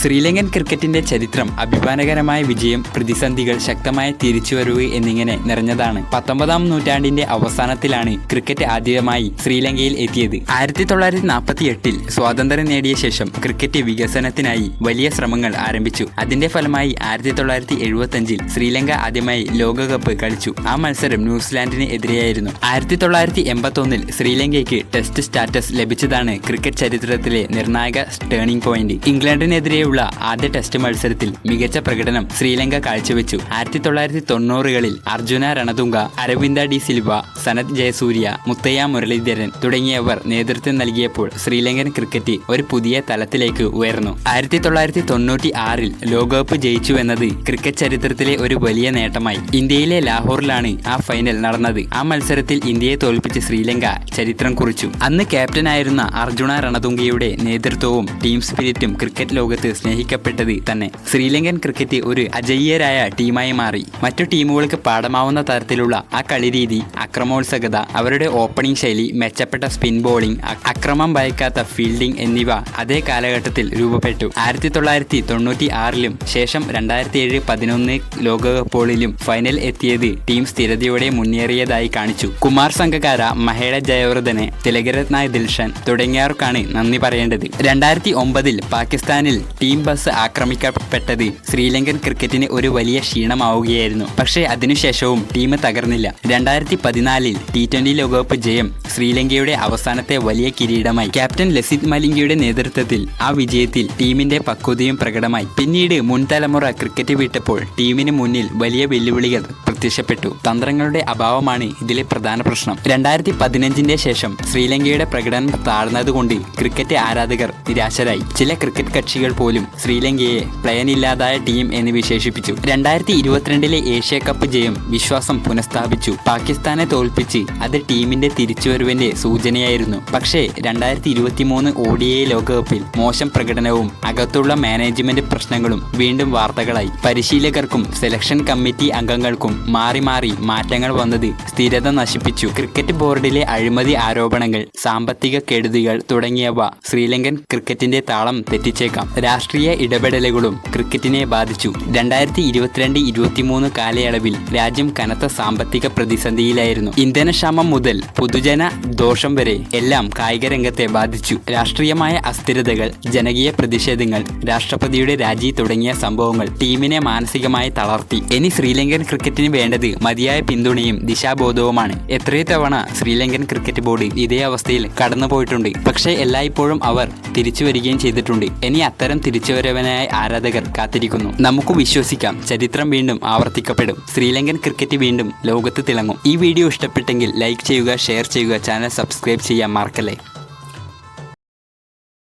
ശ്രീലങ്കൻ ക്രിക്കറ്റിന്റെ ചരിത്രം അഭിമാനകരമായ വിജയം, പ്രതിസന്ധികൾ, ശക്തമായ തിരിച്ചുവരവ് എന്നിങ്ങനെ നിറഞ്ഞതാണ്. 19-ാം നൂറ്റാണ്ടിന്റെ അവസാനത്തിലാണ് ക്രിക്കറ്റ് ആദ്യമായി ശ്രീലങ്കയിൽ എത്തിയത്. 1948-ൽ സ്വാതന്ത്ര്യം നേടിയ ശേഷം ക്രിക്കറ്റ് വികസനത്തിനായി വലിയ ശ്രമങ്ങൾ ആരംഭിച്ചു. അതിന്റെ ഫലമായി 1975-ൽ ശ്രീലങ്ക ആദ്യമായി ലോകകപ്പ് കളിച്ചു. ആ മത്സരം ന്യൂസിലാൻഡിന് എതിരെയായിരുന്നു. 1981-ൽ ശ്രീലങ്കയ്ക്ക് ടെസ്റ്റ് സ്റ്റാറ്റസ് ലഭിച്ചതാണ് ക്രിക്കറ്റ് ചരിത്രത്തിലെ നിർണായക ടേണിംഗ് പോയിന്റ്. ഇംഗ്ലണ്ടിനെതിരെയുള്ള ആദ്യ ടെസ്റ്റ് മത്സരത്തിൽ മികച്ച പ്രകടനം ശ്രീലങ്ക കാഴ്ചവെച്ചു. 1990-കളിൽ അർജുന രണതുംഗ, അരവിന്ദ ഡി സിൽവ, സനത് ജയസൂര്യ, മുത്തയ്യ മുരളീധരൻ തുടങ്ങിയവർ നേതൃത്വം നൽകിയപ്പോൾ ശ്രീലങ്കൻ ക്രിക്കറ്റ് ഒരു പുതിയ തലത്തിലേക്ക് ഉയർന്നു. 1996-ൽ ലോകകപ്പ് ജയിച്ചുവെന്നത് ക്രിക്കറ്റ് ചരിത്രത്തിലെ ഒരു വലിയ നേട്ടമായി. ഇന്ത്യയിലെ ലാഹോറിലാണ് ആ ഫൈനൽ നടന്നത്. ആ മത്സരത്തിൽ ഇന്ത്യയെ തോൽപ്പിച്ച് ശ്രീലങ്ക ചരിത്രം കുറിച്ചു. അന്ന് ക്യാപ്റ്റനായിരുന്ന അർജുന രണതുംഗയുടെ നേതൃത്വവും ടീം സ്പിരിറ്റും ക്രിക്കറ്റ് ലോകത്ത് സ്നേഹിക്കപ്പെട്ടത് തന്നെ. ശ്രീലങ്കൻ ക്രിക്കറ്റ് ഒരു അജയ്യരായ ടീമായി മാറി. മറ്റു ടീമുകൾക്ക് പാഠമാവുന്ന തരത്തിലുള്ള ആ കളിരീതി, അക്രമോത്സുകത, അവരുടെ ഓപ്പണിംഗ് ശൈലി, മെച്ചപ്പെട്ട സ്പിൻ ബോളിംഗ്, അക്രമം ഭയക്കാത്ത ഫീൽഡിംഗ് എന്നിവ അതേ കാലഘട്ടത്തിൽ രൂപപ്പെട്ടു. 1996-ലും ശേഷം 2007-11 ലോകകപ്പുകളിലും ഫൈനൽ എത്തിയത് ടീം സ്ഥിരതയോടെ മുന്നേറിയതായി കാണിച്ചു. കുമാർ സംഗകാര, മഹേള ജയവർദ്ധനെ, തിലകരത്ന ദിൽഷൻ തുടങ്ങിയവർക്കാണ് നന്ദി പറയേണ്ടത്. 2009-ൽ പാകിസ്ഥാനിൽ ടീം ബസ് ആക്രമിക്കപ്പെട്ടത് ശ്രീലങ്കൻ ക്രിക്കറ്റിന് ഒരു വലിയ ക്ഷീണമാവുകയായിരുന്നു. പക്ഷേ അതിനുശേഷവും ടീം തകർന്നില്ല. 2014-ൽ T20 ലോകകപ്പ് ജയം ശ്രീലങ്കയുടെ അവസാനത്തെ വലിയ കിരീടമായി. ക്യാപ്റ്റൻ ലസിത് മലിംഗയുടെ നേതൃത്വത്തിൽ ആ വിജയത്തിൽ ടീമിന്റെ പക്വതയും പ്രകടമായി. പിന്നീട് മുൻതലമുറ ക്രിക്കറ്റ് വിട്ടപ്പോൾ ടീമിന് മുന്നിൽ വലിയ വെല്ലുവിളികൾ പ്രത്യക്ഷപ്പെട്ടു. തന്ത്രങ്ങളുടെ അഭാവമാണ് ഇതിലെ പ്രധാന പ്രശ്നം. 2015-ന്റെ ശേഷം ശ്രീലങ്കയുടെ പ്രകടനം താഴ്ന്നതുകൊണ്ട് ക്രിക്കറ്റ് ആരാധകർ നിരാശരായി. ചില ക്രിക്കറ്റ് കക്ഷികൾ പോലും ശ്രീലങ്കയെ പ്ലെയനില്ലാതായ ടീം എന്ന് വിശേഷിപ്പിച്ചു. 2022-ലെ ഏഷ്യ കപ്പ് ജയം വിശ്വാസം പുനഃസ്ഥാപിച്ചു. പാകിസ്ഥാനെ തോൽപ്പിച്ച് അത് ടീമിന്റെ തിരിച്ചുവരവിന്റെ സൂചനയായിരുന്നു. പക്ഷേ 2023 ODI ലോകകപ്പിൽ മോശം പ്രകടനവും അകത്തുള്ള മാനേജ്മെന്റ് പ്രശ്നങ്ങളും വീണ്ടും വാർത്തകളായി. പരിശീലകർക്കും സെലക്ഷൻ കമ്മിറ്റി അംഗങ്ങൾക്കും മാറി മാറി മാറ്റങ്ങൾ വന്നത് സ്ഥിരത നശിപ്പിച്ചു. ക്രിക്കറ്റ് ബോർഡിലെ അഴിമതി ആരോപണങ്ങൾ, സാമ്പത്തിക കെടുതികൾ തുടങ്ങിയവ ശ്രീലങ്കൻ ക്രിക്കറ്റിന്റെ താളം തെറ്റിച്ചേക്കാം. രാഷ്ട്രീയ ഇടപെടലുകളും ക്രിക്കറ്റിനെ ബാധിച്ചു. 2022-23 കാലയളവിൽ രാജ്യം കനത്ത സാമ്പത്തിക പ്രതിസന്ധിയിലായിരുന്നു. ഇന്ധനക്ഷാമം മുതൽ പൊതുജന ദോഷം വരെ എല്ലാം കായിക രംഗത്തെ ബാധിച്ചു. രാഷ്ട്രീയമായ അസ്ഥിരതകൾ, ജനകീയ പ്രതിഷേധങ്ങൾ, രാഷ്ട്രപതിയുടെ രാജി തുടങ്ങിയ സംഭവങ്ങൾ ടീമിനെ മാനസികമായി തളർത്തി. ഇനി ശ്രീലങ്കൻ ക്രിക്കറ്റിന് വേണ്ടത് മതിയായ പിന്തുണയും ദിശാബോധവുമാണ്. എത്രയോ തവണ ശ്രീലങ്കൻ ക്രിക്കറ്റ് ബോർഡ് ഇതേ അവസ്ഥയിൽ കടന്നുപോയിട്ടുണ്ട്. പക്ഷേ എല്ലായ്പ്പോഴും അവർ തിരിച്ചു വരികയും ചെയ്തിട്ടുണ്ട്. ഇനി അത്തരം തിരിച്ചുവരവനായ ആരാധകർ കാത്തിരിക്കുന്നു. നമുക്ക് വിശ്വസിക്കാം, ചരിത്രം വീണ്ടും ആവർത്തിക്കപ്പെടും. ശ്രീലങ്കൻ ക്രിക്കറ്റ് വീണ്ടും ലോകത്ത് തിളങ്ങും. ഈ വീഡിയോ ഇഷ്ടപ്പെട്ടെങ്കിൽ ലൈക്ക് ചെയ്യുക, ഷെയർ ചെയ്യുക, ചാനൽ സബ്സ്ക്രൈബ് ചെയ്യാൻ മറക്കല്ലേ.